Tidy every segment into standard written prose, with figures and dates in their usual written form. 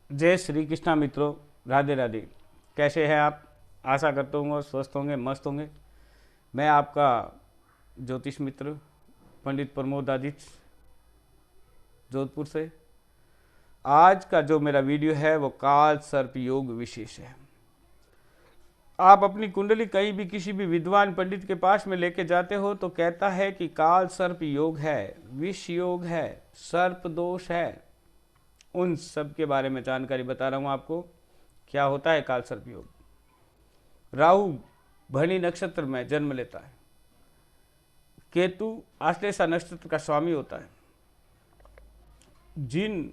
जय श्री कृष्णा मित्रों, राधे राधे। कैसे हैं आप? आशा करता हूँ स्वस्थ होंगे, मस्त होंगे। मैं आपका ज्योतिष मित्र पंडित प्रमोद आदित्य, जोधपुर से। आज का जो मेरा वीडियो है वो काल सर्प योग विशेष है। आप अपनी कुंडली कहीं भी किसी भी विद्वान पंडित के पास में लेके जाते हो तो कहता है कि काल सर्प योग है, विष योग है, सर्प दोष है। उन सब के बारे में जानकारी बता रहा हूँ आपको। क्या होता है काल सर्प योग? राहु भरणी नक्षत्र में जन्म लेता है, केतु आश्लेषा नक्षत्र का स्वामी होता है। जिन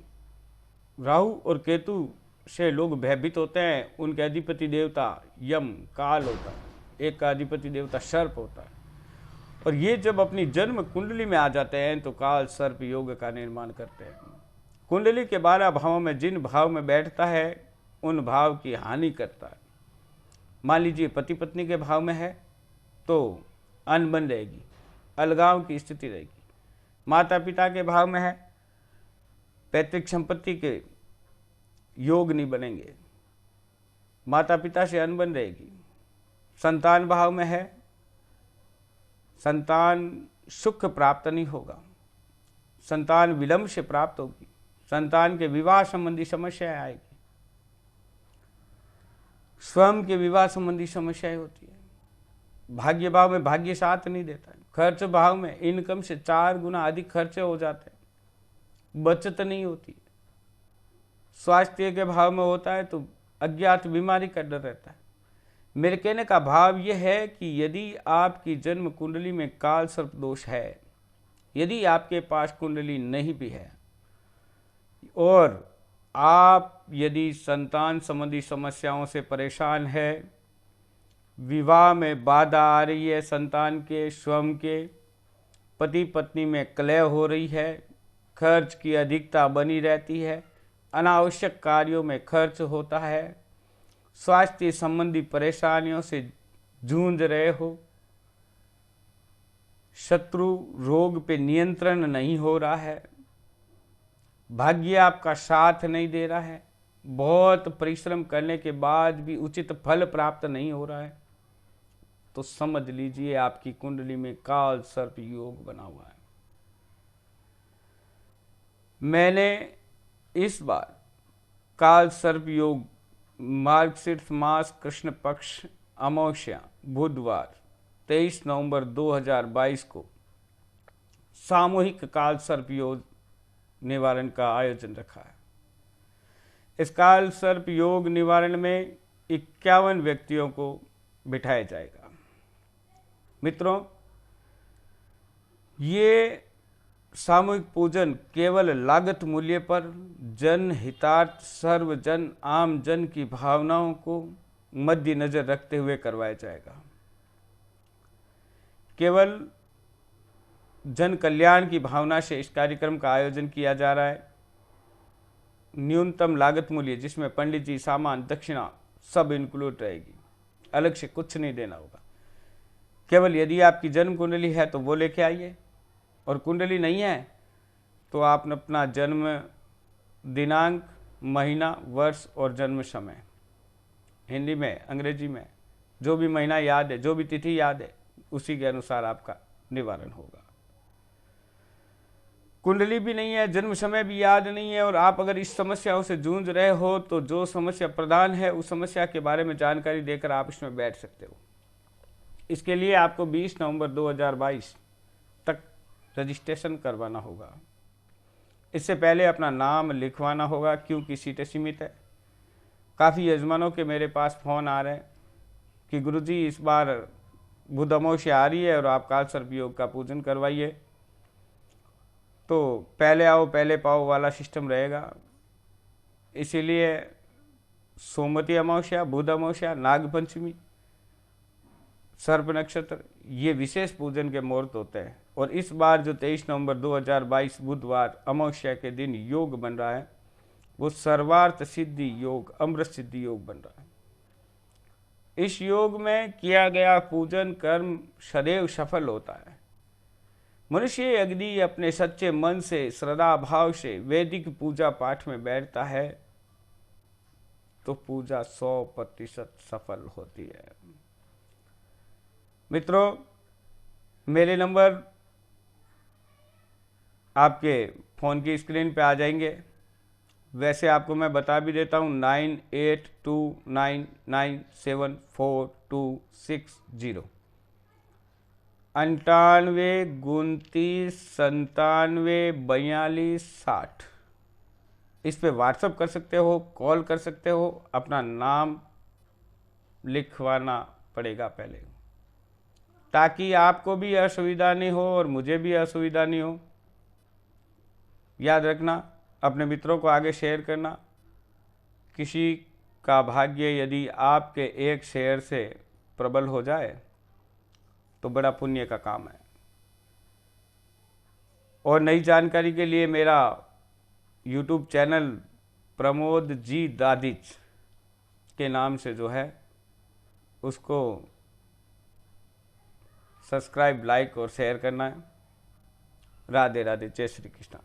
राहु और केतु से लोग भयभीत होते हैं उनके अधिपति देवता यम काल होता है, एक का अधिपति देवता सर्प होता है। और ये जब अपनी जन्म कुंडली में आ जाते हैं तो काल सर्प योग का निर्माण करते हैं। कुंडली के 12 भावों में जिन भाव में बैठता है उन भाव की हानि करता है। मान लीजिए पति पत्नी के भाव में है तो अनबन रहेगी, अलगाव की स्थिति रहेगी। माता पिता के भाव में है, पैतृक संपत्ति के योग नहीं बनेंगे, माता पिता से अनबन रहेगी। संतान भाव में है, संतान सुख प्राप्त नहीं होगा, संतान विलंब से प्राप्त होगी, संतान के विवाह संबंधी समस्याएं आएगी, स्वयं के विवाह संबंधी समस्याएं होती है। भाग्य भाव में भाग्य साथ नहीं देता है। खर्च भाव में इनकम से 4 गुना अधिक खर्चे हो जाते हैं, बचत नहीं होती है। स्वास्थ्य के भाव में होता है तो अज्ञात बीमारी का डर रहता है। मेरे कहने का भाव यह है कि यदि आपकी जन्म कुंडली में काल सर्प दोष है, यदि आपके पास कुंडली नहीं भी है और आप यदि संतान संबंधी समस्याओं से परेशान है, विवाह में बाधा आ रही है, संतान के स्वयं के, पति पत्नी में कलह हो रही है, खर्च की अधिकता बनी रहती है, अनावश्यक कार्यों में खर्च होता है, स्वास्थ्य संबंधी परेशानियों से जूझ रहे हो, शत्रु रोग पे नियंत्रण नहीं हो रहा है, भाग्य आपका साथ नहीं दे रहा है, बहुत परिश्रम करने के बाद भी उचित फल प्राप्त नहीं हो रहा है, तो समझ लीजिए आपकी कुंडली में काल सर्प योग बना हुआ है। मैंने इस बार काल सर्प योग मार्गशीर्ष मास कृष्ण पक्ष अमावस्या बुधवार 23 नवंबर 2022 को सामूहिक काल सर्प योग निवारण का आयोजन रखा है। इस काल सर्प योग निवारण में 51 व्यक्तियों को बिठाया जाएगा। मित्रों, ये सामूहिक पूजन केवल लागत मूल्य पर जन हितार्थ सर्वजन आम जन की भावनाओं को मद्देनजर रखते हुए करवाया जाएगा। केवल जन कल्याण की भावना से इस कार्यक्रम का आयोजन किया जा रहा है। न्यूनतम लागत मूल्य जिसमें पंडित जी, सामान, दक्षिणा सब इंक्लूड रहेगी, अलग से कुछ नहीं देना होगा। केवल यदि आपकी जन्म कुंडली है तो वो लेके आइए, और कुंडली नहीं है तो आप अपना जन्म दिनांक, महीना, वर्ष और जन्म समय हिंदी में, अंग्रेजी में जो भी महीना याद है, जो भी तिथि याद है, उसी के अनुसार आपका निवारण होगा। कुंडली भी नहीं है, जन्म समय भी याद नहीं है और आप अगर इस समस्याओं से जूझ रहे हो तो जो समस्या प्रधान है उस समस्या के बारे में जानकारी देकर आप इसमें बैठ सकते हो। इसके लिए आपको 20 नवंबर 2022 तक रजिस्ट्रेशन करवाना होगा। इससे पहले अपना नाम लिखवाना होगा क्योंकि सीटें सीमित है। काफ़ी यजमानों के मेरे पास फ़ोन आ रहे हैं कि गुरुजी इस बार बुध अमावस्या आ रही है और आप काल सर्प योग का पूजन करवाइए। तो पहले आओ पहले पाओ वाला सिस्टम रहेगा। इसीलिए सोमवती अमावस्या, बुध अमावस्या, नाग पंचमी, सर्प नक्षत्र, ये विशेष पूजन के मुहूर्त होते हैं। और इस बार जो 23 नवंबर 2022 बुधवार अमावस्या के दिन योग बन रहा है वो सर्वार्थ सिद्धि योग, अमृत सिद्धि योग बन रहा है। इस योग में किया गया पूजन कर्म सदैव सफल होता है। मनुष्य यदि अपने सच्चे मन से, श्रद्धा भाव से वैदिक पूजा पाठ में बैठता है तो पूजा 100% सफल होती है। मित्रों, मेरे नंबर आपके फ़ोन की स्क्रीन पे आ जाएंगे। वैसे आपको मैं बता भी देता हूँ, 9829974260, 98 29 97 42 60। इस पे व्हाट्सअप कर सकते हो, कॉल कर सकते हो। अपना नाम लिखवाना पड़ेगा पहले, ताकि आपको भी असुविधा नहीं हो और मुझे भी असुविधा नहीं हो। याद रखना, अपने मित्रों को आगे शेयर करना। किसी का भाग्य यदि आपके एक शेयर से प्रबल हो जाए तो बड़ा पुण्य का काम है। और नई जानकारी के लिए मेरा YouTube चैनल प्रमोद जी दादिच के नाम से जो है उसको सब्सक्राइब, लाइक और शेयर करना है। राधे राधे, जय श्री कृष्ण।